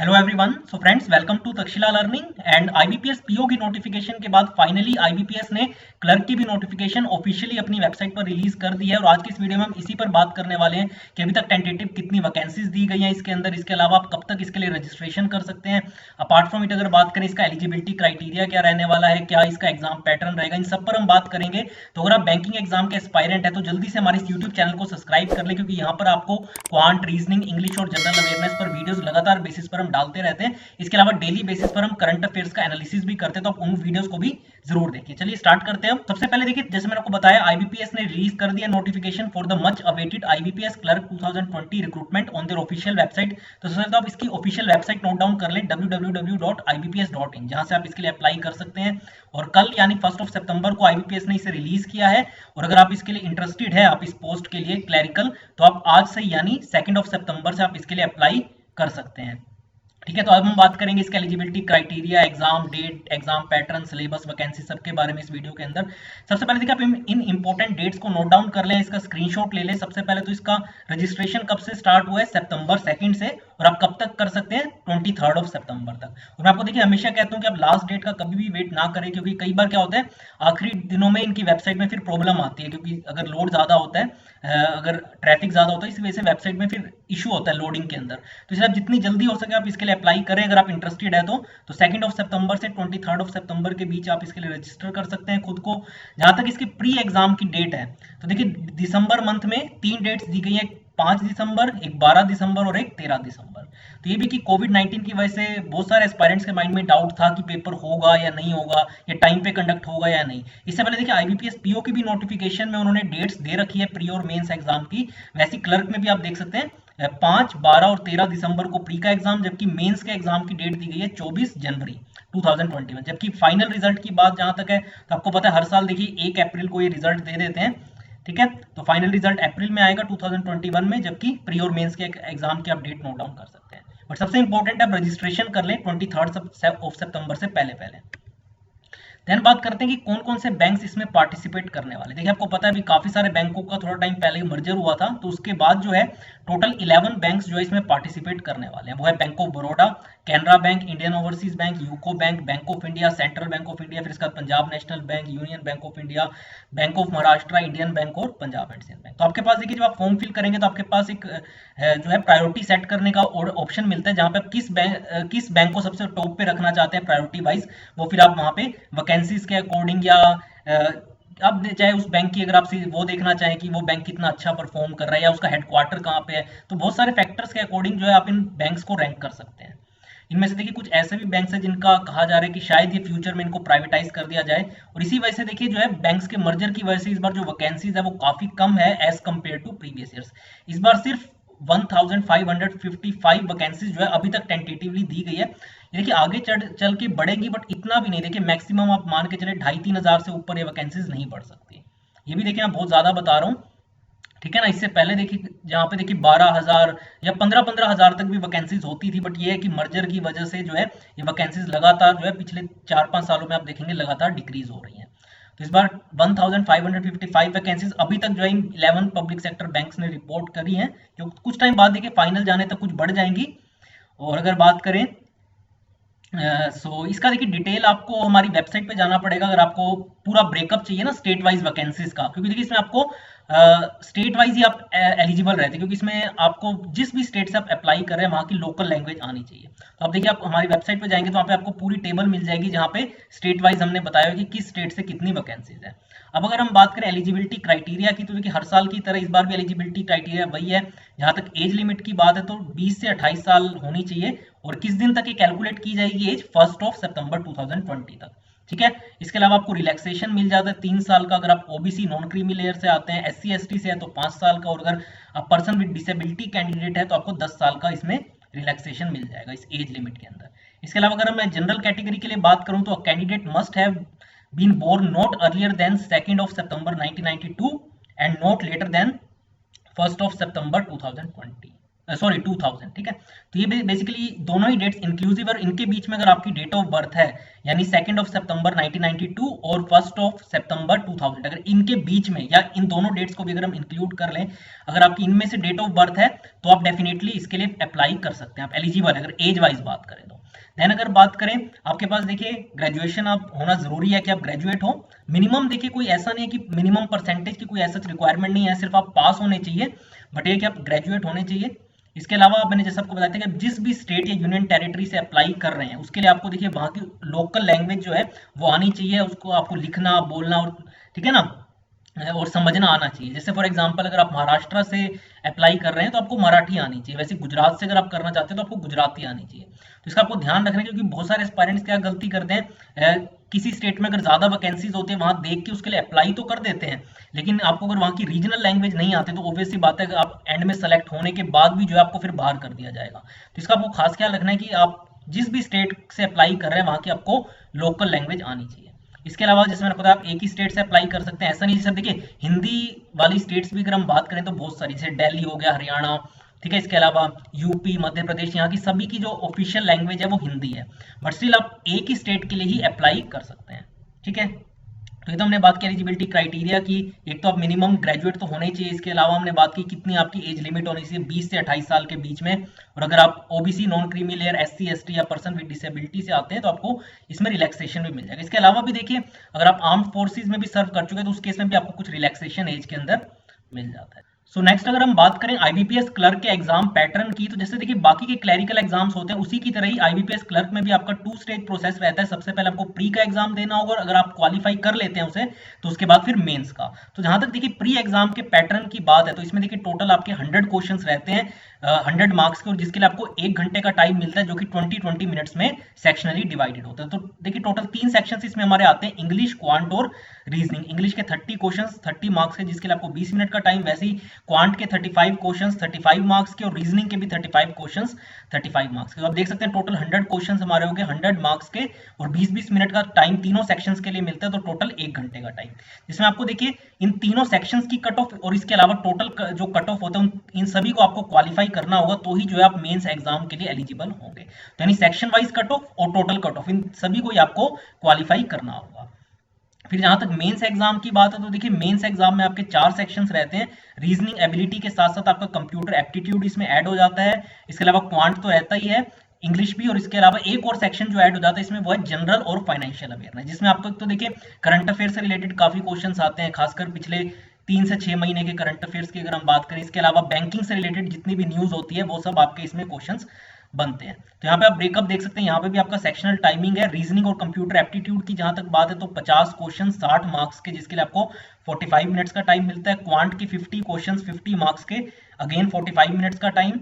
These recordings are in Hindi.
Hello everyone. So friends, welcome to Takshashila learning. And IBPS PO की नोटिफिकेशन के बाद फाइनली आईबीपीएस ने क्लर्क की भी नोटिफिकेशन ऑफिशियली अपनी वेबसाइट पर रिलीज कर दी है। और आज की इस वीडियो में हम इसी पर बात करने वाले हैं कि अभी तक टेंटेटिव कितनी वैकेंसीज दी गई हैं इसके अंदर, इसके अलावा आप कब तक इसके लिए रजिस्ट्रेशन कर सकते हैं। अपार्ट फ्रॉम इट अगर बात करें इसका एलिजिबिलिटी क्राइटेरिया क्या रहने वाला है, क्या इसका एग्जाम पैटर्न रहेगा, इन सब पर हम बात करेंगे। तो अगर आप बैंकिंग एग्जाम के एस्पायरेंट है तो जल्दी से हमारे इस यूट्यूब चैनल को सब्सक्राइब कर ले, क्योंकि यहाँ पर आपको क्वांट, रीजनिंग, इंग्लिश और जनरल अवेयरनेस पर वीडियोस लगातार बेसिस पर हम डालते रहते हैं। इसके अलावा डेली बेसिस पर हम करंट अफेयर्स का एनालिसिस भी करते हैं, तो आप उन वीडियोस को भी जरूर देखिए। चलिए स्टार्ट करते हैं। सबसे पहले देखिए, जैसे मैंने आपको बताया, आईबीपीएस ने रिलीज कर दिया notification for the much awaited IBPS clerk 2020 recruitment on their official website. तो सबसे पहले आप इसकी ऑफिशियल वेबसाइट नोट डाउन कर लें, www.ibps.in, जहां से आप इसके लिए अप्लाई कर सकते हैं। और कल यानी 1 सितंबर को आईबीपीएस ने इसे रिलीज किया है। और अगर आप इसके लिए इंटरेस्टेड है, आप इस पोस्ट के लिए क्लरिकल, तो आप आज से यानी 2 सितंबर से आप इसके लिए अप्लाई कर सकते हैं। ठीक है, तो अब हम बात करेंगे इसका eligibility criteria, exam date, exam pattern, syllabus, vacancy, सबके बारे में इस वीडियो के अंदर। सबसे पहले देखिए, आप इन इंपॉर्टेंट डेट्स को नोट डाउन कर लें, इसका स्क्रीनशॉट ले लें। सबसे पहले तो इसका रजिस्ट्रेशन कब से स्टार्ट हुआ है, सितंबर 2 से, और आप कब तक कर सकते हैं, 23 सितंबर तक। और मैं आपको देखिए हमेशा कहता हूं कि आप लास्ट डेट का कभी भी वेट ना करें, क्योंकि कई बार क्या होता है, आखिरी दिनों में इनकी वेबसाइट में फिर प्रॉब्लम आती है, क्योंकि अगर लोड ज्यादा होता है, अगर ट्रैफिक ज्यादा होता है, इस वजह से वेबसाइट में फिर इशू होता है लोडिंग के अंदर। तो इसलिए आप जितनी जल्दी हो सके आप इसके लिए अप्लाई करें, अगर आप इंटरेस्टेड है तो 2 सितंबर से 23 सितंबर के बीच आप इसके लिए रजिस्टर कर सकते हैं खुद को। जहां तक इसकी प्री एग्जाम की डेट है, तो देखिए दिसंबर मंथ में 3 डेट्स दी गई है, 5 दिसंबर, एक 12 दिसंबर और एक 13 दिसंबर। तो ये भी कि कोविड-19 की वजह से बहुत सारे एस्पायरेंट्स के माइंड में डाउट था कि पेपर होगा या नहीं होगा, या टाइम पे कंडक्ट होगा या नहीं। इससे पहले देखिए आईबीपीएस पीओ की भी नोटिफिकेशन में उन्होंने डेट्स दे रखी है प्री और मेंस एग्जाम की। वैसे क्लर्क में भी आप देख सकते हैं 5, 12 और 13 दिसंबर को प्री का एग्जाम, जबकि मेंस के एग्जाम की डेट दी गई है 24 जनवरी 2021। जबकि फाइनल रिजल्ट की बात जहां तक है, तो आपको पता है हर साल देखिए 1 अप्रैल को ये रिजल्ट दे देते हैं। ठीक है, तो फाइनल रिजल्ट अप्रैल में आएगा 2021 में, जबकि प्री और मेंस के एग्जाम की आप डेट नोट डाउन कर सकते हैं। बट सबसे इंपॉर्टेंट आप रजिस्ट्रेशन कर लें 23 सितंबर से पहले पहले। देन बात करते हैं कि कौन कौन से बैंक्स इसमें पार्टिसिपेट करने वाले। देखिए आपको पता है अभी काफी सारे बैंकों का थोड़ा टाइम पहले मर्जर हुआ था, तो उसके बाद जो है टोटल 11 बैंक्स जो है इसमें पार्टिसिपेट करने वाले हैं। वो है bank of Baroda, Canara bank, Indian overseas bank, UCO bank, bank of India, central bank of India, फिर इसका Punjab national bank, union bank of India, bank of Maharashtra, Indian bank और पंजाब एंड सिंध बैंक। तो आपके पास देखिए जब आप फॉर्म फिल करेंगे तो आपके पास एक जो है प्रायोरिटी सेट करने का ऑप्शन मिलता है, जहां पे आप किस बैंक को सबसे टॉप पे रखना चाहते हैं प्रायोरिटी वाइज, वो फिर आप वहां पे वैकेंसीज के अकॉर्डिंग, या अब चाहे उस बैंक की अगर आप वो देखना चाहें कि वो बैंक कितना अच्छा परफॉर्म कर रहा है या उसका हेडक्वार्टर कहाँ पे है, तो बहुत सारे फैक्टर्स के अकॉर्डिंग जो है आप इन बैंक्स को रैंक कर सकते हैं। इनमें से देखिए कुछ ऐसे भी बैंक्स हैं जिनका कहा जा रहा है कि शायद ये फ्यूचर में इनको प्राइवेटाइज कर दिया जाए, और इसी वजह से देखिए जो है बैंक्स के मर्जर की वजह से इस बार जो वैकेंसीज है वो काफी कम है as compare to previous years. इस बार सिर्फ 1555 वैकेंसीज जो है अभी तक टेंटेटिवली दी गई है। ये देखिए आगे चल के बढ़ेगी, बट इतना भी नहीं। देखिए मैक्सिमम आप मान के चले 2,500-3 हजार से ऊपर ये वैकेंसीज नहीं बढ़ सकती। ये भी देखिए मैं बहुत ज्यादा बता रहा हूँ, ठीक है ना। इससे पहले देखिए जहाँ पे देखिए 12,000 या 15-15 हजार तक भी वैकेंसीज होती थी, बट ये है कि मर्जर की वजह से जो है ये वैकेंसीज लगातार जो है पिछले 4-5 सालों में आप देखेंगे लगातार डिक्रीज हो रही हैं। तो इस बार 1555 वैकेंसीज अभी तक जो है 11 पब्लिक सेक्टर बैंक्स ने रिपोर्ट करी हैं, जो कुछ टाइम बाद देखिए फाइनल जाने तक कुछ बढ़ जाएंगी। और अगर बात करें इसका देखिए डिटेल आपको हमारी वेबसाइट पे जाना पड़ेगा, अगर आपको पूरा ब्रेकअप चाहिए ना स्टेट वाइज वैकेंसीज का, क्योंकि देखिए इसमें आपको स्टेट वाइज ही आप एलिजिबल रहते हैं, क्योंकि इसमें आपको जिस भी स्टेट से आप अप्लाई कर रहे हैं वहां की लोकल लैंग्वेज आनी चाहिए। तो आप देखिए आप हमारी वेबसाइट पे जाएंगे तो वहाँ पे आपको पूरी टेबल मिल जाएगी, जहाँ पे स्टेट वाइज हमने बताया कि किस स्टेट से कितनी वैकेंसीज है। अब अगर हम बात करें एलिजिबिलिटी क्राइटेरिया की, तो देखिए हर साल की तरह इस बार भी एलिजिबिलिटी क्राइटेरिया वही है। जहां तक एज लिमिट की बात है तो 20 से 28 साल होनी चाहिए, और किस दिन तक ये कैलकुलेट की जाएगी एज, 1 सितंबर 2020 तक। ठीक है, इसके अलावा आपको रिलैक्सेशन मिल जाता है 3 साल का, अगर आप ओबीसी नॉन क्रीमी लेयर से आते हैं, एससी एसटी से है तो 5 साल का, और अगर आप पर्सन विद डिसेबिलिटी कैंडिडेट है तो आपको 10 साल का इसमें रिलैक्सेशन मिल जाएगा इस एज लिमिट के अंदर। इसके अलावा अगर मैं जनरल कैटेगरी के लिए बात करूं तो candidate must have been born not earlier than 2 सितंबर 1992 एंड नॉट लेटर देन 1 सितंबर 2020। सॉरी 2000, ठीक है। तो ये बेसिकली दोनों ही डेट्स इंक्लूसिव, और इनके बीच में अगर आपकी डेट ऑफ बर्थ है यानी 2 सितंबर 1992 और 1 सितंबर 2000, अगर इनके बीच में या इन दोनों डेट्स को भी अगर हम इंक्लूड कर लें, अगर आपकी इनमें से डेट ऑफ बर्थ है तो आप डेफिनेटली इसके लिए अप्लाई कर सकते हैं, आप एलिजिबल है अगर एज वाइज बात करें तो। देन अगर बात करें आपके पास देखिए ग्रेजुएशन आप होना जरूरी है कि आप ग्रेजुएट हो। मिनिमम देखिए कोई ऐसा नहीं है कि मिनिमम परसेंटेज की कोई ऐसा रिक्वायरमेंट नहीं है, सिर्फ आप पास होने चाहिए, बट ये कि आप ग्रेजुएट होने चाहिए। इसके अलावा मैंने जैसे आपको बताया था कि जिस भी स्टेट या यूनियन टेरिटरी से अप्लाई कर रहे हैं उसके लिए आपको देखिए वहां की लोकल लैंग्वेज जो है वो आनी चाहिए, उसको आपको लिखना बोलना और ठीक है ना और समझना आना चाहिए। जैसे फॉर एग्जांपल अगर आप महाराष्ट्र से अप्लाई कर रहे हैं तो आपको मराठी आनी चाहिए, वैसे गुजरात से अगर आप करना चाहते हैं तो आपको गुजराती आनी चाहिए। तो इसका आपको ध्यान रखना है क्योंकि बहुत सारे एस्पायरेंट्स क्या गलती करते हैं, किसी स्टेट में अगर ज्यादा वैकेंसीज होती है वहां देख के उसके लिए अप्लाई तो कर देते हैं, लेकिन आपको अगर वहां की रीजनल लैंग्वेज नहीं आती तो ऑब्वियस सी बात है कि आप एंड में सेलेक्ट होने के बाद भी जो है आपको फिर बाहर कर दिया जाएगा। तो इसका आपको खास ख्याल रखना है कि आप जिस भी स्टेट से अप्लाई कर रहे हैं वहां की आपको लोकल लैंग्वेज आनी चाहिए। इसके अलावा जैसे मैंने बताया आप एक ही स्टेट से अप्लाई कर सकते हैं, ऐसा नहीं। जैसे देखिए हिंदी वाली स्टेट्स भी अगर हम बात करें तो बहुत सारी, जैसे दिल्ली हो गया, हरियाणा, ठीक है, इसके अलावा यूपी, मध्य प्रदेश, यहाँ की सभी की जो ऑफिशियल लैंग्वेज है वो हिंदी है, बट स्टिल आप एक ही स्टेट के लिए ही अप्लाई कर सकते हैं, ठीक है। तो ये तो हमने बात की एलिजिबिलिटी क्राइटेरिया की, एक तो आप मिनिमम ग्रेजुएट तो होने चाहिए, इसके अलावा हमने बात की कितनी आपकी एज लिमिट होनी चाहिए 20 से 28 साल के बीच में, और अगर आप OBC, non creamy layer, SC ST या पर्सन विद डिसेबिलिटी से आते हैं तो आपको इसमें रिलैक्सेशन भी मिल जाएगा। इसके अलावा भी देखिए अगर आप आर्म्ड फोर्सेज में भी सर्व कर चुके हैं तो उस केस में भी आपको कुछ रिलैक्सेशन एज के अंदर मिल जाता है। सो नेक्स्ट अगर हम बात करें आईबीपीएस क्लर्क के एग्जाम पैटर्न की, तो जैसे देखिए बाकी के क्लरिकल एग्जाम्स होते हैं उसी की तरह ही आईबीपीएस क्लर्क में भी आपका 2 स्टेज प्रोसेस रहता है। सबसे पहले आपको प्री का एग्जाम देना होगा, और अगर आप क्वालिफाई कर लेते हैं उसे तो उसके बाद फिर मेंस का। तो जहां तक देखिए प्री एग्जाम के पैटर्न की बात है तो इसमें देखिए टोटल आपके 100 क्वेश्चंस रहते हैं 100 मार्क्स के, और जिसके लिए आपको 1 घंटे का टाइम मिलता है जो कि 20-20 मिनट्स में सेक्शनली डिवाइडेड होता है। तो देखिए टोटल 3 सेक्शंस इसमें हमारे आते हैं, इंग्लिश, क्वांट और रीजनिंग। इंग्लिश के 30 क्वेश्चंस 30 मार्क्स के जिसके लिए आपको 20 मिनट का टाइम, वैसे ही क्वांट के 35 क्वेश्चंस 35 मार्क्स के, और रीजनिंग के भी 35 क्वेश्चंस 35 मार्क्स के। तो आप देख सकते हैं टोटल 100 क्वेश्चंस हमारे हो गए 100 मार्क्स के, और 20-20 मिनट का टाइम तीनों सेक्शंस के लिए मिलता है, तो टोटल 1 घंटे का टाइम, जिसमें आपको देखिए इन तीनों सेक्शंस की कट ऑफ और इसके अलावा टोटल जो कट ऑफ होता है इन सभी को आपको क्वालिफाई करना होगा, तो ही जो है आप मेंस एग्जाम के लिए एलिजिबल होंगे। तो यानी सेक्शन वाइज कट ऑफ और टोटल कट ऑफ इन सभी को ही आपको क्वालिफाई करना होगा। फिर जहां तक मेंस एग्जाम की बात है तो देखिए मेंस एग्जाम में आपके 4 सेक्शंस रहते हैं, रीजनिंग एबिलिटी के साथ साथ आपका कंप्यूटर एप्टीट्यूड इसमें ऐड हो जाता है, इसके अलावा क्वांट तो रहता ही है, इंग्लिश भी, और इसके अलावा एक और सेक्शन जो ऐड हो जाता है इसमें वो है जनरल और फाइनेंशियल अवेयरनेस, जिसमें आपको तो देखिए करंट अफेयर से रिलेटेड काफी क्वेश्चंस आते हैं, खासकर पिछले 3 से 6 महीने के करंट अफेयर्स की अगर हम बात करें। इसके अलावा बैंकिंग से रिलेटेड जितनी भी न्यूज होती है वो सब आपके इसमें क्वेश्चंस बनते हैं। तो यहाँ पे आप ब्रेकअप देख सकते हैं, यहाँ पे भी आपका सेक्शनल टाइमिंग है। रीजनिंग और कंप्यूटर एप्टीट्यूड की जहां तक बात है तो 50 क्वेश्चन 60 मार्क्स के, जिसके लिए आपको 45 मिनट्स का टाइम मिलता है। क्वांट की 50 क्वेश्चन 50 मार्क्स के, अगेन 45 मिनट्स का टाइम।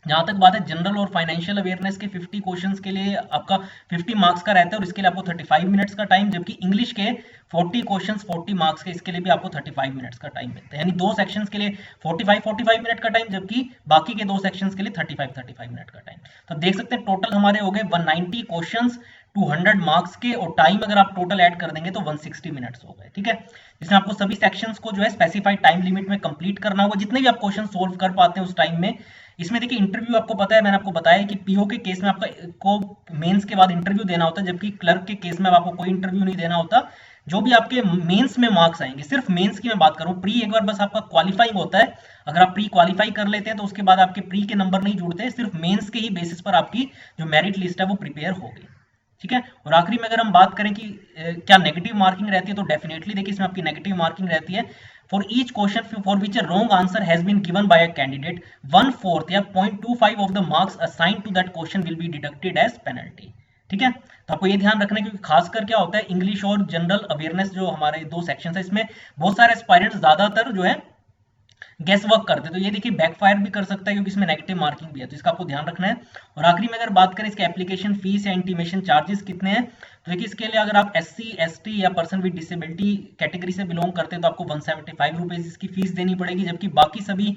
जहां तक बात है जनरल और फाइनेंशियल अवेयरनेस के 50 क्वेश्चंस के लिए आपका 50 मार्क्स का रहता है, और इसके लिए आपको 35 मिनट्स का टाइम, जबकि इंग्लिश के 40 क्वेश्चंस 40 मार्क्स के, इसके लिए भी आपको 35 मिनट्स का टाइम मिलता है। यानी 2 सेक्शंस के लिए 45 मिनट का टाइम, जबकि बाकी के 2 सेक्शंस के लिए 35 मिनट का टाइम। तो देख सकते हैं टोटल हमारे हो गए 190 क्वेश्चंस 200 मार्क्स के, और टाइम अगर आप टोटल ऐड कर देंगे तो 160 मिनट्स हो गए, ठीक है। जिसमें आपको सभी सेक्शंस को जो है स्पेसिफाइड टाइम लिमिट में कंप्लीट करना होगा, जितने भी आप क्वेश्चन सोल्व कर पाते हैं उस टाइम में। इसमें देखिए इंटरव्यू आपको पता है, मैंने आपको बताया कि पीओ के केस में आपका को मेंस के बाद इंटरव्यू देना होता है, जबकि क्लर्क के केस में आपको कोई इंटरव्यू नहीं देना होता। जो भी आपके मेंस में मार्क्स आएंगे, सिर्फ मेंस की मैं बात करूं, प्री एक बार बस आपका क्वालिफाइंग होता है, अगर आप प्री क्वालिफाई कर लेते हैं तो उसके बाद आपके प्री के नंबर नहीं जुड़ते, सिर्फ मेंस के ही बेसिस पर आपकी जो मेरिट लिस्ट है वो प्रिपेयर होगी, ठीक है। और आखिरी में अगर हम बात करें कि क्या नेगेटिव मार्किंग रहती है, तो डेफिनेटली देखिए इसमें आपकी नेगेटिव मार्किंग रहती है। For each question for which a wrong answer has been given by a candidate 1/4 या 0.25 of the marks assigned to that question will be deducted as penalty, ठीक है। तो आपको ये ध्यान रखना है क्योंकि खासकर क्या होता है इंग्लिश और जनरल अवेयरनेस जो हमारे 2 सेक्शन है, इसमें बहुत सारे एस्पायरेंट्स ज्यादातर जो है गेस वर्क करते हैं, तो ये देखिए बैकफायर भी कर सकता है क्योंकि इसमें नेगेटिव मार्किंग भी है, तो इसका आपको ध्यान रखना है। और आखिरी में अगर बात करें इसके एप्लीकेशन फीस या इंटीमेशन चार्जेस कितने हैं, तो देखिए इसके लिए अगर आप एससी एसटी या पर्सन विद डिसेबिलिटी कैटेगरी से बिलोंग करते हैं तो आपको 175 रुपीज इसकी फीस देनी पड़ेगी, जबकि बाकी सभी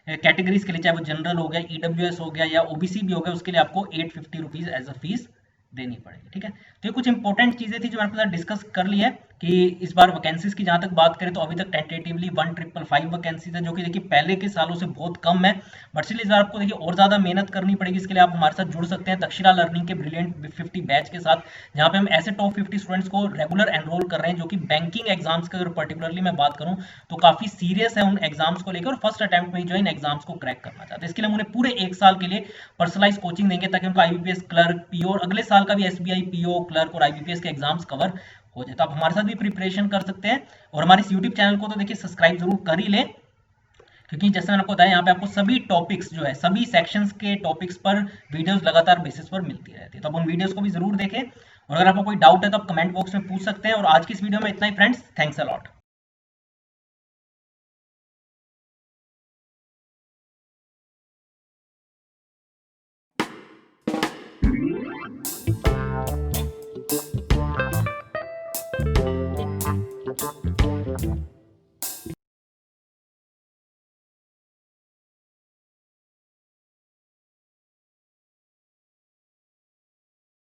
कैटेगरीज के लिए चाहे वो जनरल हो गया, ईडब्ल्यूएस हो गया या ओबीसी भी हो गया, उसके लिए आपको 850 रुपीज एज अ फीस देनी पड़ेगी, ठीक है। तो ये कुछ इंपॉर्टेंट चीजें थी जो मैंने आपके साथ डिस्कस कर ली है। कि इस बार वैकेंसीज की जहां तक बात करें तो अभी तक टेंटेटिवली 1555 वैकेंसीज है, जो कि देखिए पहले के सालों से बहुत कम है। बट स्टिल इस बार आपको देखिए और ज्यादा मेहनत करनी पड़ेगी। इसके लिए आप हमारे साथ जुड़ सकते हैं तक्षशिला लर्निंग के ब्रिलियंट 50 बैच के साथ, जहां पे हम ऐसे टॉप 50 स्टूडेंट्स को रेगुलर एनरोल कर रहे हैं जो कि बैंकिंग एग्जाम्स की अगर पर्टिकुलरली मैं बात करूं तो काफी सीरियस है उन एग्जाम्स को लेकर, और फर्स्ट अटेम्प्ट में ही जो इन एग्जाम्स को क्रैक करना चाहते हैं। इसके लिए हम उन्हें पूरे एक साल के लिए पर्सनलाइज कोचिंग देंगे ताकि उनको आईबीपीएस क्लर्क, पीओ और अगले साल का भी एसबीआई पीओ क्लर्क और आईबीपीएस के एग्जाम्स कवर हो जाए। तो आप हमारे साथ भी प्रिपरेशन कर सकते हैं, और हमारे इस यूट्यूब चैनल को तो देखिए सब्सक्राइब जरूर कर ही लें, क्योंकि जैसे मैंने आपको बताया यहाँ पे आपको सभी टॉपिक्स जो है सभी सेक्शंस के टॉपिक्स पर वीडियोस लगातार बेसिस पर मिलती रहती है। तो आप उन वीडियोस को भी जरूर देखें, और अगर आपको कोई डाउट है तो आप कमेंट बॉक्स में पूछ सकते हैं। और आज की इस वीडियो में इतना ही फ्रेंड्स, थैंक्स अ लॉट।